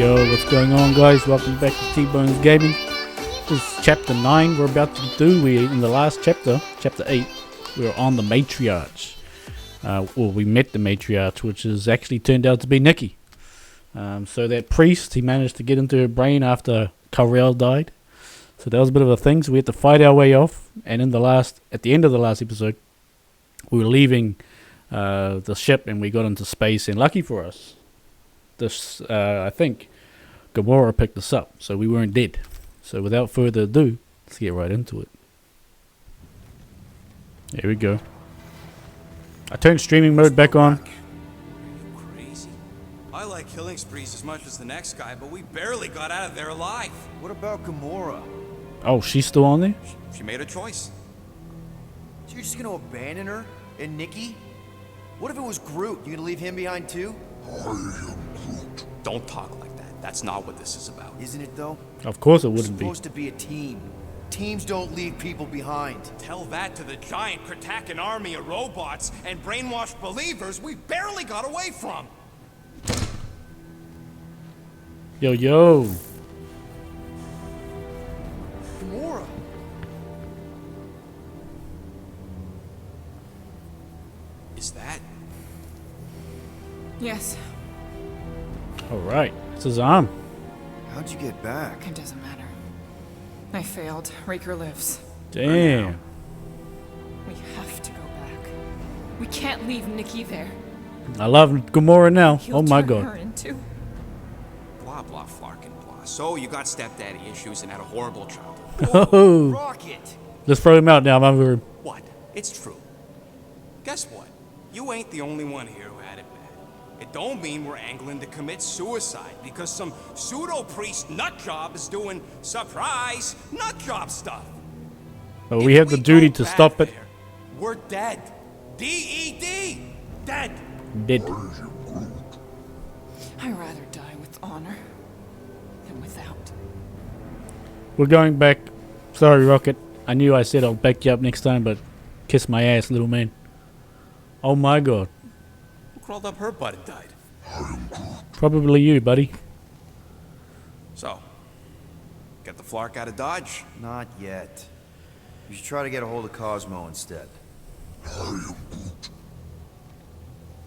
Yo, what's going on, guys? Welcome back to T-Bones Gaming. This is chapter 9 we're about to do. We in the last chapter, chapter 8, we were on the matriarch. We met the matriarch, which has actually turned out to be Nikki. So that priest, he managed to get into her brain after Carell died. So that was a bit of a thing. So we had to fight our way off. And at the end of the last episode, we were leaving the ship and we got into space. And lucky for us, I think Gamora picked us up, so we weren't dead. So without further ado, let's get right into it. Here we go. I turned streaming mode back on. Are you crazy? I like killing sprees as much as the next guy, but we barely got out of there alive. What about Gamora? Oh, she's still on there? She made a choice. So you're just gonna abandon her? And Nikki? What if it was Groot? You gonna leave him behind too? Don't talk like that. That's not what this is about. Isn't it though? Of course it We're wouldn't be. supposed to be a team. Teams don't leave people behind. Tell that to the giant Kratakan army of robots and brainwashed believers we barely got away from. Yo. Gamora! Is that? Yes, Alright, it's his arm. How'd you get back? it doesn't matter. I failed. Raker lives. Damn. We have to go back. We can't leave Nikki there. I love Gamora now. He'll Oh my turn her god. into... Blah, blah, flarkin' blah. So you got stepdaddy issues and had a horrible childhood. Oh, Rocket! let's throw him out now. I'm over him. What? It's true. Guess what? You ain't the only one here who had it bad. It don't mean we're angling to commit suicide because some pseudo-priest nutjob is doing surprise nutjob stuff. But we have the duty to stop it. There, we're dead. D-E-D. Dead. Dead. I'd rather die with honor than without. We're going back. Sorry, Rocket. I knew I said I'll back you up next time, but kiss my ass, little man. Oh my god. Who crawled up her butt and died? Probably you, buddy. So, get the flark out of Dodge? Not yet. You should try to get a hold of Cosmo instead.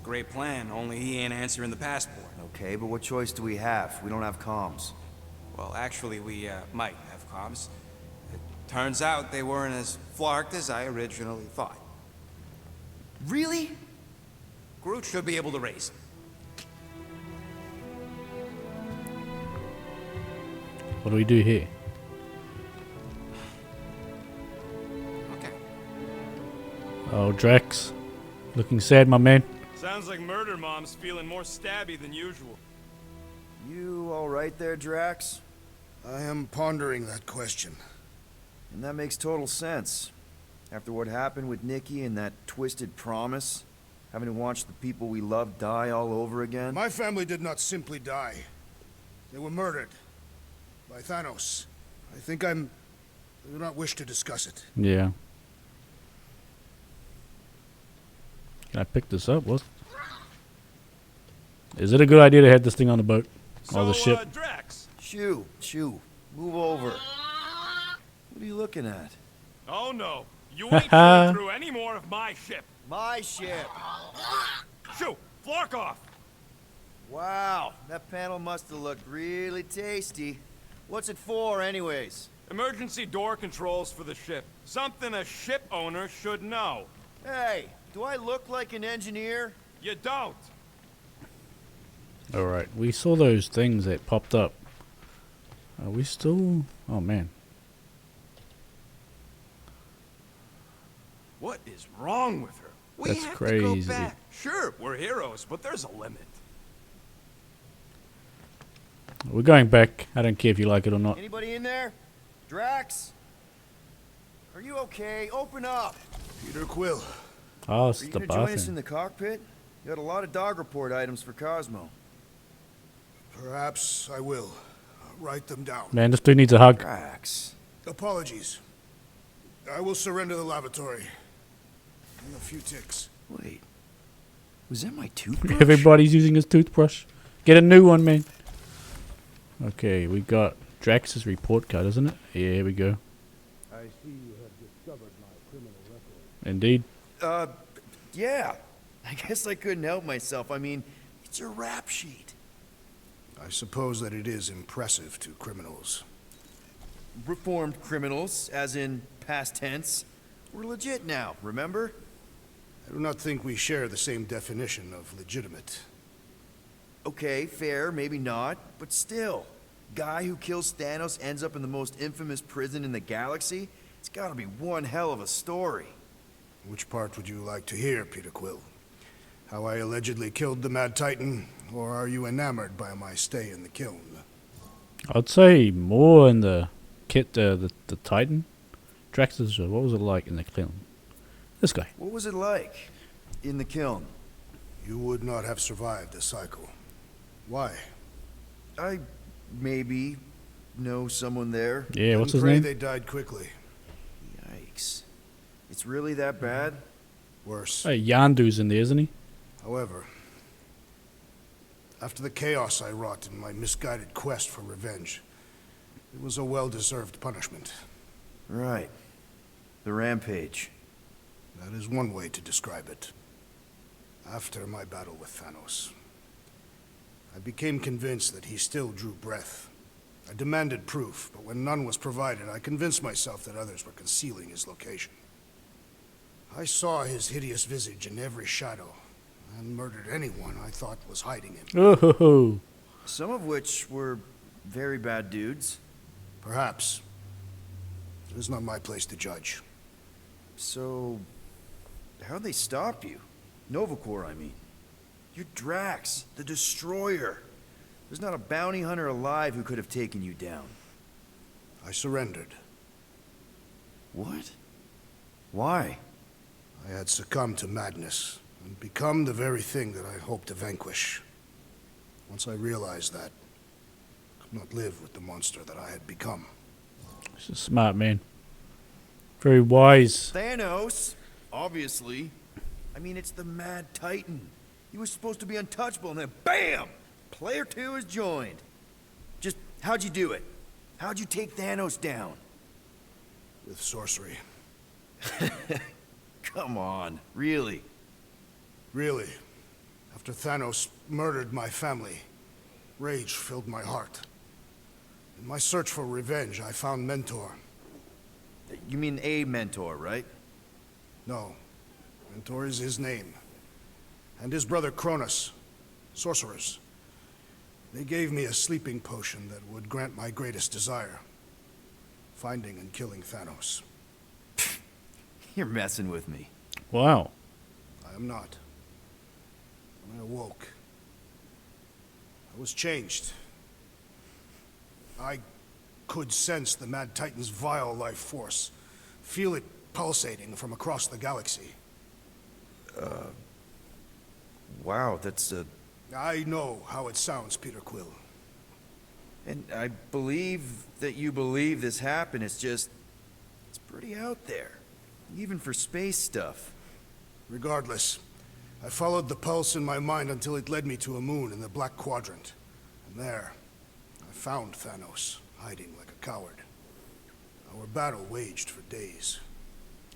Great plan, only he ain't answering the passport. Okay, but what choice do we have? We don't have comms. Well, actually, we might have comms. It turns out they weren't as flarked as I originally thought. Really? Groot should be able to raise them. What do we do here? Okay. Oh, Drax. Looking sad, my man. Sounds like Murder Mom's feeling more stabby than usual. You alright there, Drax? I am pondering that question. And that makes total sense. After what happened with Nikki and that twisted promise, having to watch the people we love die all over again. My family did not simply die. They were murdered. By Thanos. I do not wish to discuss it. Yeah. Can I pick this up? What? Is it a good idea to have this thing on the boat? Or the ship? Drax. Shoo, move over. What are you looking at? Oh no, you ain't going through any more of my ship. My ship! Shoo, flark off. Wow, that panel must have looked really tasty. What's it for, anyways? Emergency door controls for the ship. Something a ship owner should know. Hey, do I look like an engineer? You don't. Alright, we saw those things that popped up. Are we still... Oh, man. What is wrong with her? We That's have to crazy. go back. Sure, we're heroes, but there's a limit. We're going back. I don't care if you like it or not. Anybody in there? Drax? Are you okay? Open up! Peter Quill. Oh, Are it's you the gonna join us in bathroom. the cockpit? You got a lot of dog report items for Cosmo. Perhaps I will. Write them down. Man, this dude needs a hug. Drax. Apologies. I will surrender the lavatory. In a few ticks. Wait. Was that my toothbrush? Everybody's using his toothbrush. Get a new one, man. Okay, we got Drax's report card, isn't it? Yeah, here we go. I see you have discovered my criminal record. Indeed. Yeah. I guess I couldn't help myself. I mean, it's your rap sheet. I suppose that it is impressive to criminals. Reformed criminals, as in past tense. We're legit now, remember? I do not think we share the same definition of legitimate. Okay, fair, maybe not, but still. Guy who kills Thanos ends up in the most infamous prison in the galaxy? It's gotta be one hell of a story. Which part would you like to hear, Peter Quill? How I allegedly killed the Mad Titan, or are you enamored by my stay in the kiln? I'd say more in the kit, the Titan. Drax's, what was it like in the kiln? This guy. What was it like in the kiln? You would not have survived the cycle. Why? I maybe know someone there. Yeah, what's his Pray name? they died quickly. Yikes. It's really that bad? Worse. Hey, Yandu's in there, isn't he? However, after the chaos I wrought in my misguided quest for revenge, it was a well-deserved punishment. Right. The rampage. That is one way to describe it. After my battle with Thanos, I became convinced that he still drew breath. I demanded proof, but when none was provided, I convinced myself that others were concealing his location. I saw his hideous visage in every shadow, and murdered anyone I thought was hiding him. Oh, Some of which were very bad dudes. Perhaps. It is not my place to judge. So, how'd they stop you? Nova Corps, I mean. You're Drax, the Destroyer. There's not a bounty hunter alive who could have taken you down. I surrendered. What? Why? I had succumbed to madness, and become the very thing that I hoped to vanquish. Once I realized that, I could not live with the monster that I had become. he's a smart man. Very wise. Thanos, obviously. I mean, it's the Mad Titan. He was supposed to be untouchable, and then BAM! Player 2 has joined. Just, how'd you do it? How'd you take Thanos down? With sorcery. Come on, really? Really, after Thanos murdered my family, rage filled my heart. In my search for revenge, I found Mentor. You mean a mentor, right? No, Mentor is his name. And his brother Cronus, sorcerers. They gave me a sleeping potion that would grant my greatest desire. Finding and killing Thanos. You're messing with me. Wow. I am not. When I awoke, I was changed. I could sense the Mad Titan's vile life force, feel it pulsating from across the galaxy. Wow, that's I know how it sounds, Peter Quill. And I believe that you believe this happened. It's just, it's pretty out there. Even for space stuff. Regardless, I followed the pulse in my mind until it led me to a moon in the Black Quadrant. And there, I found Thanos, hiding like a coward. Our battle waged for days.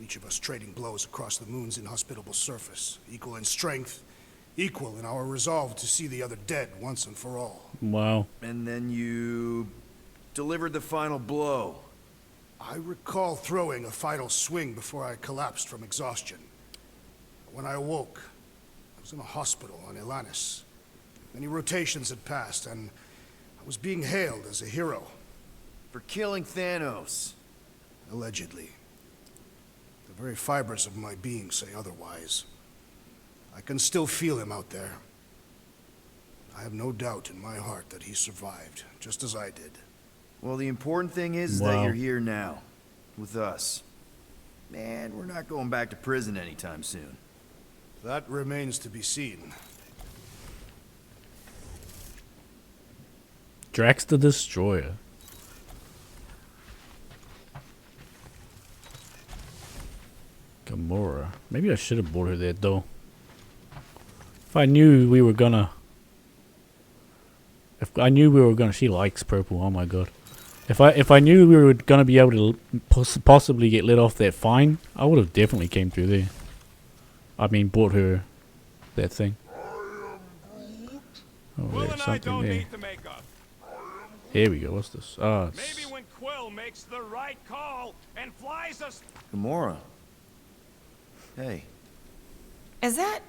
Each of us trading blows across the moon's inhospitable surface, equal in strength, equal in our resolve to see the other dead once and for all. Wow. And then you delivered the final blow. I recall throwing a final swing before I collapsed from exhaustion. When I awoke, I was in a hospital on Elanis. Many rotations had passed, and I was being hailed as a hero. For killing Thanos. Allegedly. The very fibers of my being say otherwise. I can still feel him out there. I have no doubt in my heart that he survived, just as I did. Well, the important thing is Wow. that you're here now. With us. Man, we're not going back to prison anytime soon. That remains to be seen. Drax the Destroyer. Gamora. Maybe I should have brought her there though. If I knew we were gonna If I knew we were gonna, she likes purple. Oh my god. If I knew we were gonna be able to possibly get let off that fine, I would have definitely came through there. I mean, bought her that thing. Oh, Quill there's and I something don't there. need to make up. Here we go. What's this? Ah, Maybe when Quill makes the right call and flies us. Gamora. Hey, Is that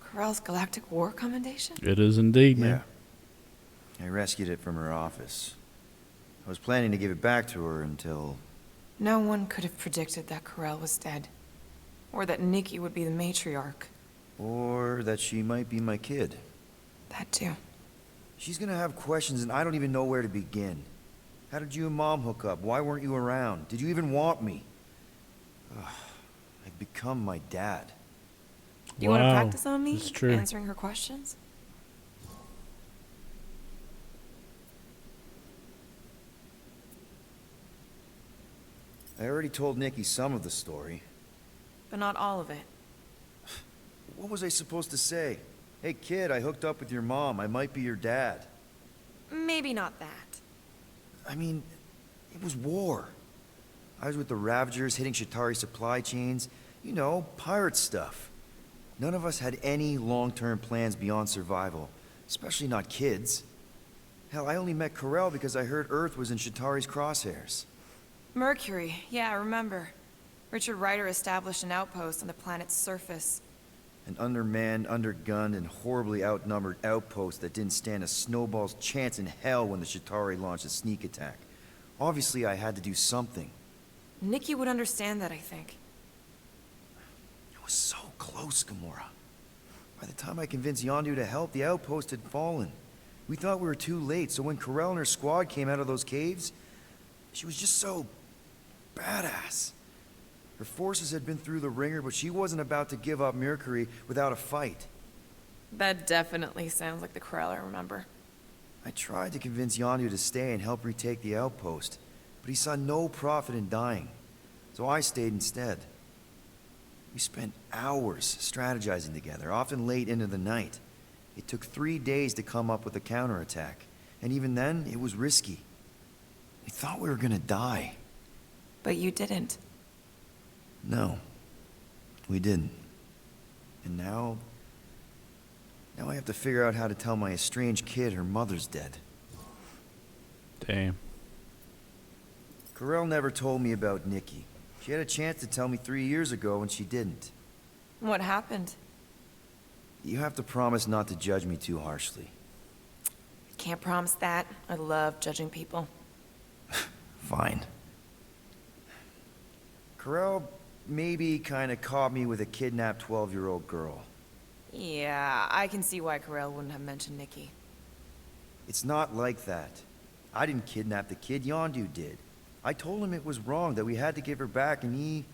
Corell's Galactic War Commendation? it is indeed, yeah. man. I rescued it from her office. I was planning to give it back to her until... No one could have predicted that Corell was dead. Or that Nikki would be the matriarch. Or that she might be my kid. That too. She's gonna have questions and I don't even know where to begin. How did you and Mom hook up? Why weren't you around? Did you even want me? Ugh, I'd become my dad. Do you want to Wow, practice on me? it's true. Answering her questions? I already told Nikki some of the story. But not all of it. What was I supposed to say? Hey kid, I hooked up with your mom. I might be your dad. Maybe not that. I mean, it was war. I was with the Ravagers hitting Shatari supply chains. You know, pirate stuff. None of us had any long-term plans beyond survival. Especially not kids. Hell, I only met Corell because I heard Earth was in Shatari's crosshairs. Mercury, yeah, I remember. Richard Ryder established an outpost on the planet's surface. An undermanned, undergunned, and horribly outnumbered outpost that didn't stand a snowball's chance in hell when the Shatari launched a sneak attack. Obviously, I had to do something. Nikki would understand that, I think. It was so close, Gamora. By the time I convinced Yondu to help, the outpost had fallen. We thought we were too late, so when Corell and her squad came out of those caves, she was just so badass. Her forces had been through the ringer, but she wasn't about to give up Mercury without a fight. That definitely sounds like the Corell I remember. I tried to convince Yondu to stay and help retake the outpost, but he saw no profit in dying, so I stayed instead. We spent hours strategizing together, often late into the night. It took 3 days to come up with a counterattack, and even then, it was risky. We thought we were gonna die. But you didn't. No, we didn't. And now I have to figure out how to tell my estranged kid her mother's dead. Damn. Corell never told me about Nikki. She had a chance to tell me 3 years ago and she didn't. What happened? You have to promise not to judge me too harshly. Can't promise that. I love judging people. Fine. Corell maybe kinda caught me with a kidnapped 12-year-old girl. Yeah, I can see why Corell wouldn't have mentioned Nikki. It's not like that. I didn't kidnap the kid, Yondu did. I told him it was wrong, that we had to give her back, and he...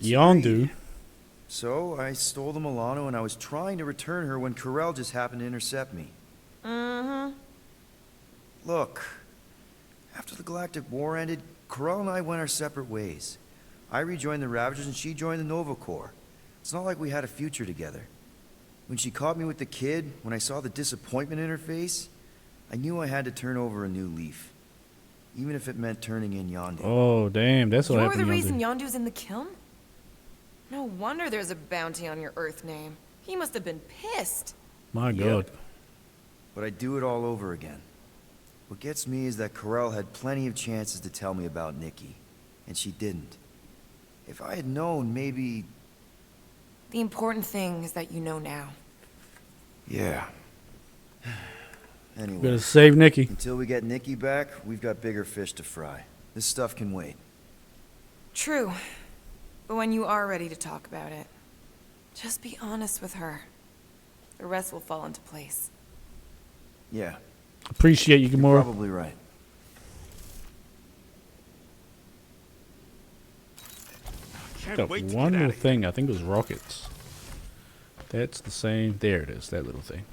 Yondu. So, I stole the Milano, and I was trying to return her when Corell just happened to intercept me. Mm-hmm. Look, after the Galactic War ended, Corell and I went our separate ways. I rejoined the Ravagers and she joined the Nova Corps. It's not like we had a future together. When she caught me with the kid, when I saw the disappointment in her face, I knew I had to turn over a new leaf. Even if it meant turning in Yondu. Oh, damn. That's what You're happened the to reason Yondu. Yondu's in the kiln? No wonder there's a bounty on your Earth name. He must have been pissed. My Yep. god. But I'd do it all over again. What gets me is that Corell had plenty of chances to tell me about Nikki, and she didn't. If I had known, maybe... The important thing is that you know now. Yeah. Anyway, Better save Nikki. until we get Nikki back, we've got bigger fish to fry. This stuff can wait. True. But when you are ready to talk about it, just be honest with her. The rest will fall into place. Yeah, Appreciate you, you're Gamora. probably right. Can't Got wait to one get little out of here. thing. I think it was rockets. That's the same. There it is. That little thing.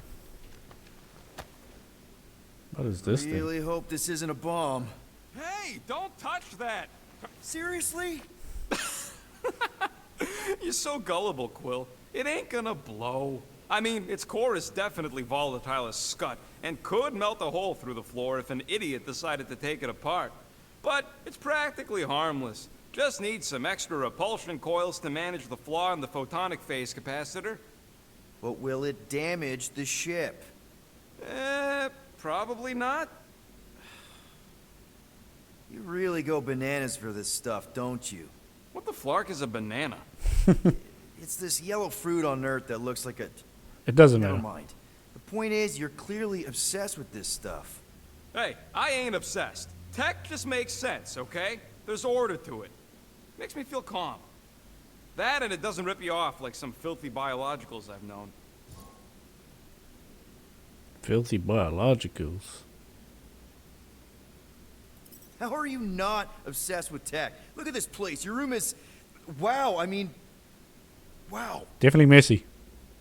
What is this thing? Really hope this isn't a bomb. Hey, don't touch that. Seriously? You're so gullible, Quill. It ain't gonna blow. I mean, its core is definitely volatile as scut, and could melt a hole through the floor if an idiot decided to take it apart. But it's practically harmless. Just needs some extra repulsion coils to manage the flaw in the photonic phase capacitor. But will it damage the ship? Probably not. You really go bananas for this stuff, don't you? What the flark is a banana? It's this yellow fruit on Earth that looks like a... It doesn't Never matter. mind. The point is, you're clearly obsessed with this stuff. Hey, I ain't obsessed. Tech just makes sense, okay? There's order to it. Makes me feel calm. That and it doesn't rip you off like some filthy biologicals I've known. Filthy biologicals. How are you not obsessed with tech? Look at this place. Your room is... Wow, I mean... Wow. Definitely messy.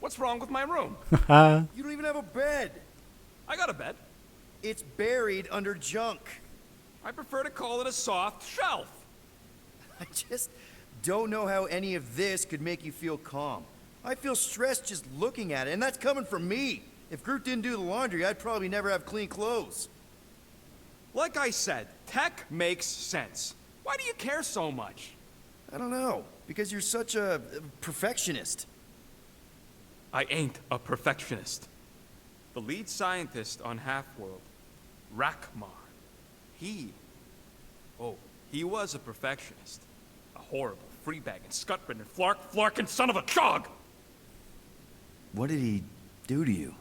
What's wrong with my room? You don't even have a bed. I got a bed. It's buried under junk. I prefer to call it a soft shelf. I just don't know how any of this could make you feel calm. I feel stressed just looking at it, and that's coming from me. If Groot didn't do the laundry, I'd probably never have clean clothes. Like I said, tech makes sense. Why do you care so much? I don't know, because you're such a perfectionist. I ain't a perfectionist. The lead scientist on Half-World, Rakmar, he was a perfectionist. A horrible, free-bagging, scut-ridden, flarkin' son of a chog! What did he do to you?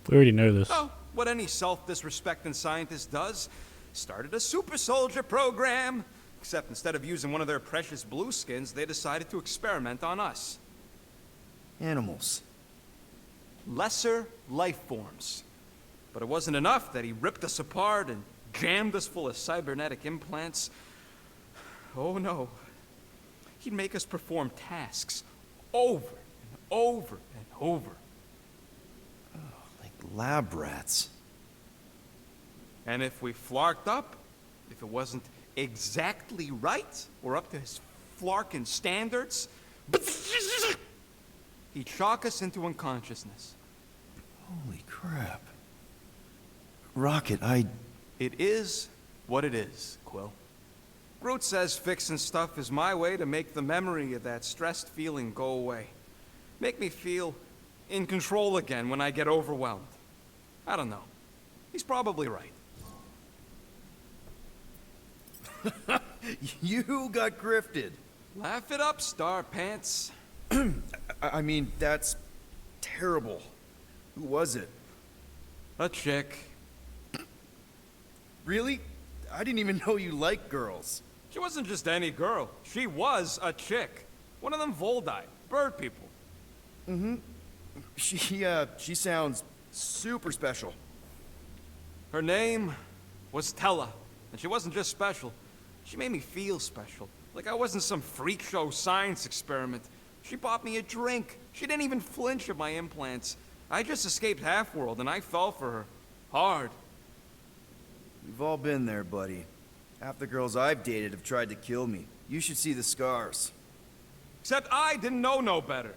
We already know this. Oh, what any self-disrespecting scientist does. Started a super soldier program. Except instead of using one of their precious blueskins, they decided to experiment on us. Animals. Lesser life forms. But it wasn't enough that he ripped us apart and jammed us full of cybernetic implants. Oh no. He'd make us perform tasks over and over and over. Like lab rats. And if we flarked up, if it wasn't exactly right or up to his flarkin' standards, he'd shock us into unconsciousness. Holy crap. Rocket, It is what it is, Quill. Groot says fixing stuff is my way to make the memory of that stressed feeling go away. Make me feel in control again when I get overwhelmed. I don't know. He's probably right. You got grifted. Laugh it up, Star Pants. I mean, that's terrible. Who was it? A chick. Really? I didn't even know you liked girls. She wasn't just any girl. She was a chick. One of them Voldi, bird people. She sounds super special. Her name was Tella, and she wasn't just special. She made me feel special, like I wasn't some freak show science experiment. She bought me a drink. She didn't even flinch at my implants. I just escaped Half-World, and I fell for her. Hard. We've all been there, buddy. Half the girls I've dated have tried to kill me. You should see the scars. Except I didn't know no better.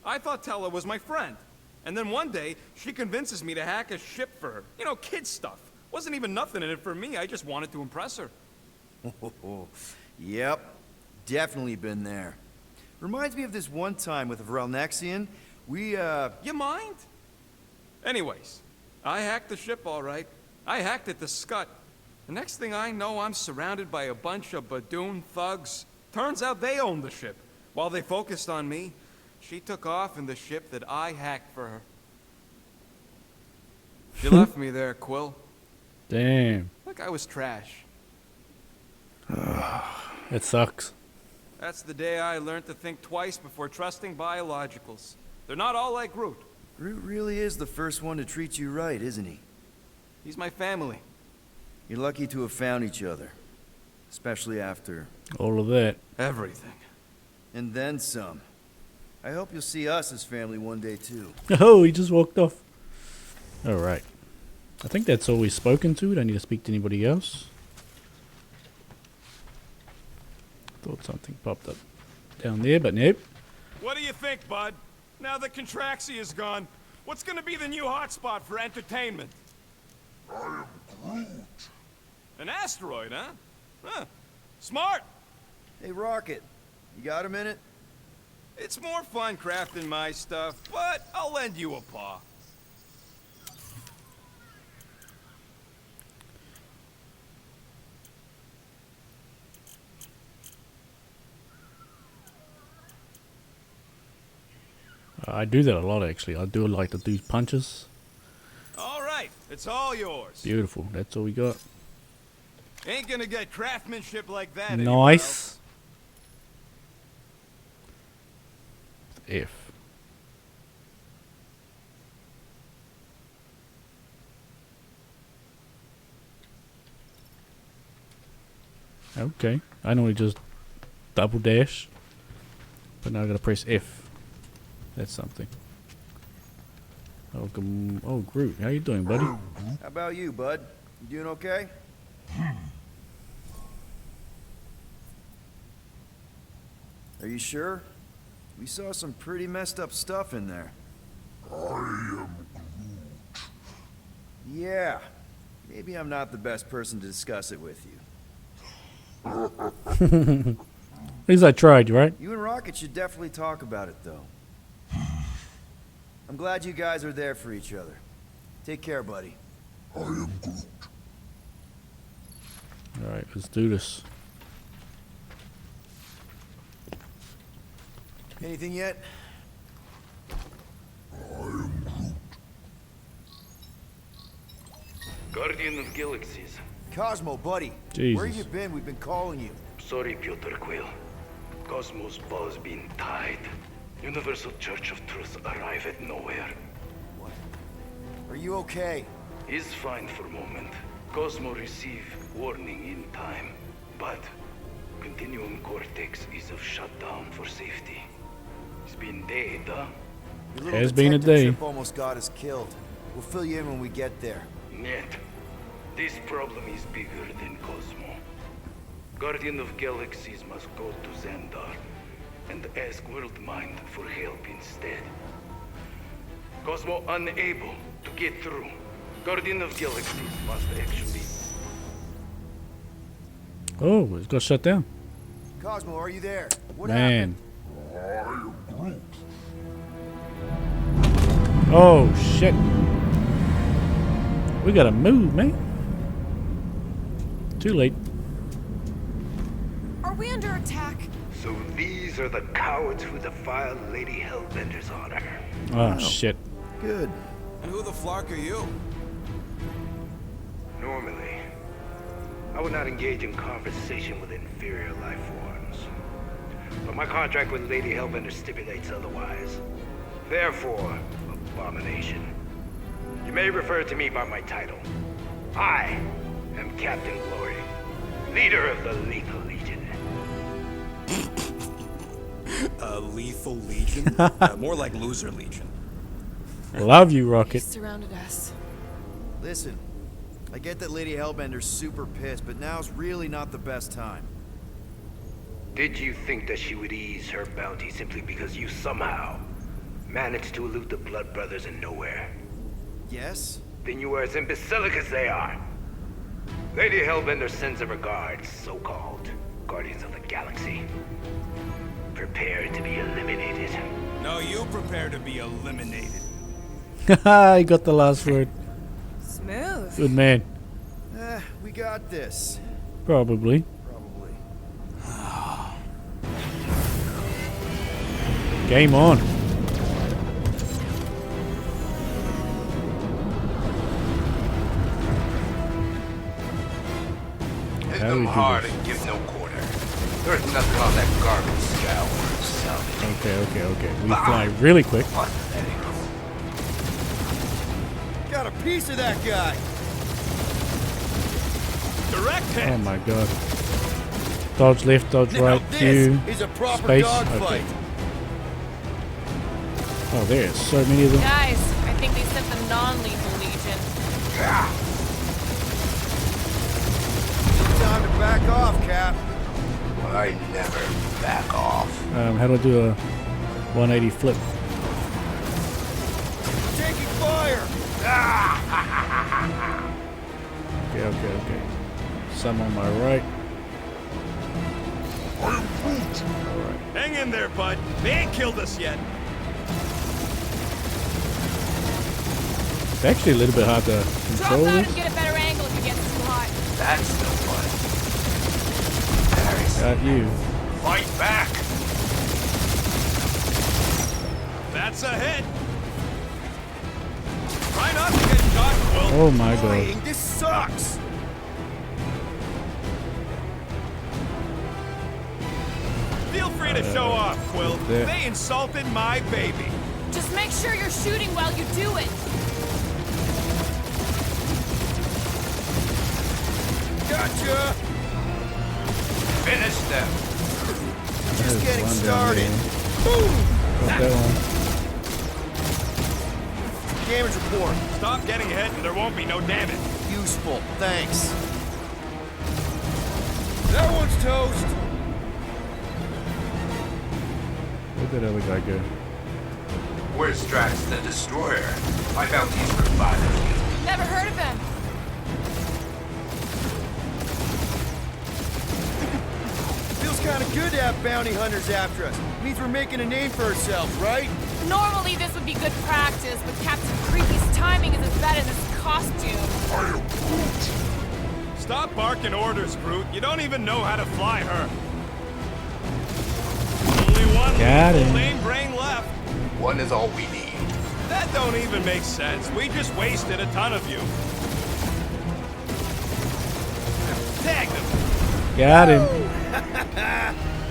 I thought Tella was my friend. And then one day, she convinces me to hack a ship for her. You know, kid stuff. Wasn't even nothing in it for me, I just wanted to impress her. Yep, definitely been there. Reminds me of this one time with Vrelnexian. You mind? Anyways, I hacked the ship all right. I hacked it to Scut. The next thing I know, I'm surrounded by a bunch of Badoon thugs. Turns out they owned the ship. While they focused on me, she took off in the ship that I hacked for her. She left me there, Quill. Damn. Like I was trash. It sucks. That's the day I learned to think twice before trusting biologicals. They're not all like Groot. Groot really is the first one to treat you right, isn't he? He's my family. You're lucky to have found each other. Especially after... All of that. Everything. And then some. I hope you'll see us as family one day, too. Oh, he just walked off. Alright. I think that's all we've spoken to. Don't need to speak to anybody else. Thought something popped up down there, but nope. What do you think, bud? Now that Contraxi is gone, what's gonna be the new hotspot for entertainment? I am Groot. An asteroid, huh? Huh. Smart! Hey, Rocket, you got a minute? It's more fun crafting my stuff, but I'll lend you a paw. I do that a lot, actually. I do like to do punches. All right, it's all yours. Beautiful. That's all we got. Ain't gonna get craftsmanship like that anywhere Nice. F. Okay. I normally just double dash. But now I gotta press F. That's something. Oh, oh, Groot. How you doing, buddy? How about you, bud? You doing okay? Are you sure? We saw some pretty messed up stuff in there. I am Yeah. Maybe I'm not the best person to discuss it with you. At least I tried, right? You and Rocket should definitely talk about it, though. I'm glad you guys are there for each other. Take care, buddy. I am Groot. Alright, let's do this. Anything yet? Guardian of Galaxies. Cosmo, buddy. Jesus. Where you been? We've been calling you. Sorry, Piotr Quill. Cosmos ball's been tied. Universal Church of Truth arrive at nowhere. What? Are you okay? He's fine for a moment. Cosmo receive warning in time. But Continuum Cortex is of shutdown for safety. It's been dead, huh? Your little Has been a detective day. ship almost got us killed. We'll fill you in when we get there. Yet, this problem is bigger than Cosmo. Guardian of Galaxies must go to Xandar and ask World Mind for help instead. Cosmo unable to get through. Guardian of Galaxies must actually... Oh, it got shut down. Cosmo, are you there? What Man. I am Groot. Oh, shit. We gotta move, man. Too late. Are we under attack? So these are the cowards who defiled Lady Hellbender's honor. Oh, shit. Good. And who the flark are you? Normally, I would not engage in conversation with inferior life forms. But my contract with Lady Hellbender stipulates otherwise. Therefore, abomination. You may refer to me by my title. I am Captain Glory, leader of the Lethal Legion. Lethal Legion? More like Loser Legion. Love you, You Rocket. surrounded us. Listen, I get that Lady Hellbender's super pissed, but now's really not the best time. Did you think that she would ease her bounty simply because you somehow managed to elude the Blood Brothers in nowhere? Yes? Then you are as imbecilic as they are. Lady Hellbender sends her regards, so-called Guardians of the Galaxy. Prepare to be eliminated. No, you prepare to be eliminated. Haha, he got the last word. Smooth. Good man. We got this. Probably. Probably. Game on. Hit How do them we do hard this? and give no quarter. There's nothing on that garbage scour worth salvaging. Okay. We fly really quick. Pathetic. Got a piece of that guy! Direct hit! Oh my god. Dodge left, dodge Now right, this Q, is a proper space. dogfight. Okay. Oh, there's so many of them. Guys, I think they sent the non-lethal legion. Time to back off, Cap. I never back off. How do I do a 180 flip? Okay. Some on my right. Hang in there, bud. They ain't killed us yet. It's actually a little bit hard to Drop control out this. and get a better angle if you get too hot. That's no fun. Paris, Got you. fight back! That's a hit. Try not to get shot, Quill. Oh my god. Flying, this sucks. Feel free to show off, Quill. there. They insulted my baby. Just make sure you're shooting while you do it. Gotcha. Finish them! Just There's getting one down started. here. Boom. Got that one. Damage report. Stop getting hit and there won't be no damage. Useful. Thanks. That one's toast. Where did that other guy go? Where's Strax the Destroyer? My bounties for 5 of you. Never heard of him. Feels kind of good to have bounty hunters after us. Means we're making a name for ourselves, right? Normally this would be good practice, but Captain Creepy's timing is as bad as his costume. Stop barking orders, Groot. You don't even know how to fly her. Only one Got lethal him. lane brain left. One is all we need. That don't even make sense. We just wasted a ton of you. Tag them. Got him.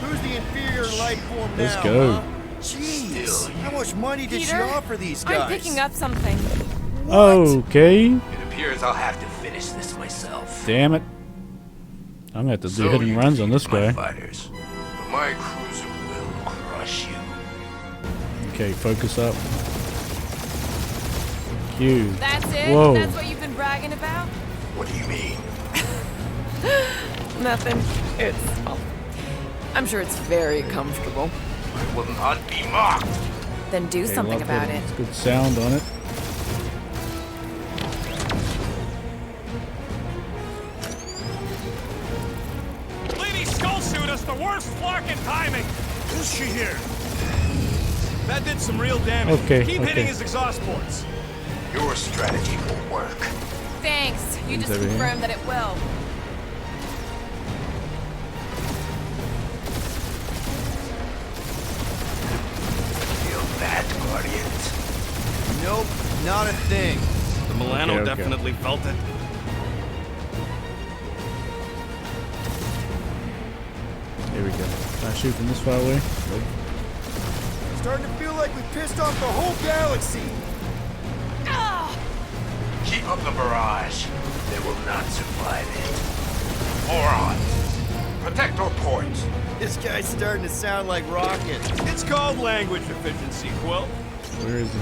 Who's the inferior life form now? Let's go. Huh? Jeez, how much money did she Peter, offer these guys? I'm picking up something. Okay. It appears I'll have to finish this myself. Damn it. I'm gonna have to do So hit and you runs on keep this my guy. fighters, but my cruiser will crush you. Okay, focus up. Q. That's it? Whoa. That's what you've been bragging about? What do you mean? Nothing. It's, well, I'm sure it's very comfortable. I will not be mocked. Then do Okay, something love about that. it. It's good sound on it. Lady Skullsuit us the worst flarkin' timing. Is she here? That did some real damage. Okay, Keep okay. hitting his exhaust ports. Your strategy will work. Thanks. You just over here. confirmed that it will. Feel that, Guardians? Nope, not a thing. The Milano Okay. definitely felt it. Here we go. Can I shoot from this far away? Nope. Starting to feel like we pissed off the whole galaxy. Keep up the barrage. They will not survive it. Morons! Protect our ports. This guy's starting to sound like Rocket. It's called language efficiency, Quill. Where is he?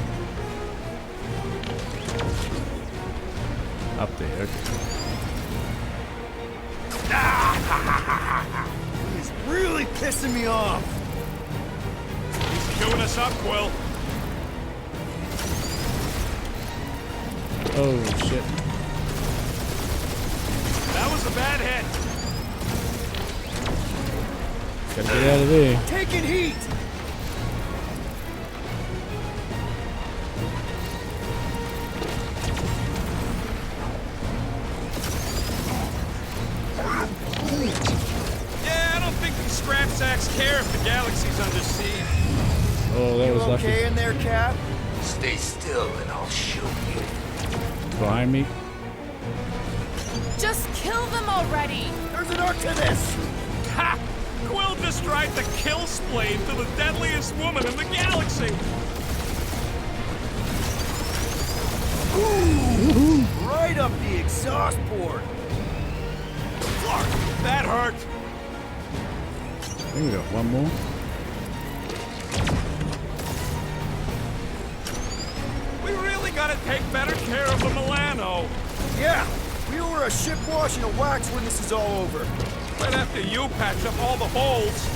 Up there. Okay. He's really pissing me off. He's chewing us up, Quill. Oh shit. That was a bad hit. Gotta get out of there. Taking heat. Yeah, I don't think the scrap sacks care if the galaxy's under siege. Oh, that You was lucky. okay in there, Cap? Stay still and I'll show you. Behind me. Just kill them already. There's an arc to this. Ha! Quill just tried to kill Splade to the deadliest woman in the galaxy. Ooh, right up the exhaust port. Clark, that hurt. I think we got one more. We really gotta take better care of the Milano. Yeah, we owe her a ship wash and a wax when this is all over. Right after you patch up all the holes.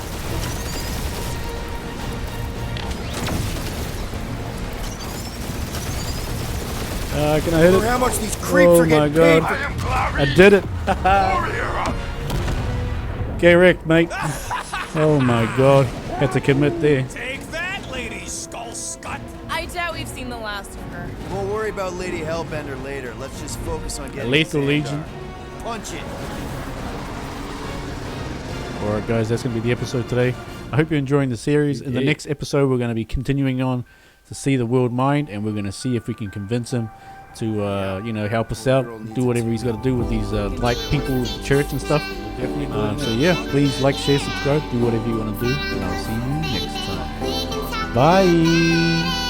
Can I hit Look it? how much these creeps Oh are my getting god. paid. I am Clary. I did it. Warrior. Get wrecked, mate. Oh my god. Had to commit there. Take that, Lady Skull Scut. I doubt we've seen the last of her. We'll worry about Lady Hellbender later. Let's just focus on getting Lethal Xandar. Legion. Punch it. Alright guys, that's going to be the episode today. I hope you're enjoying the series. In the next episode, we're going to be continuing on to see the world mind, and we're going to see if we can convince him to, you know, help us out, do whatever he's got to do with these light people at the church and stuff. So yeah, please like, share, subscribe, do whatever you want to do, and I'll see you next time. Bye!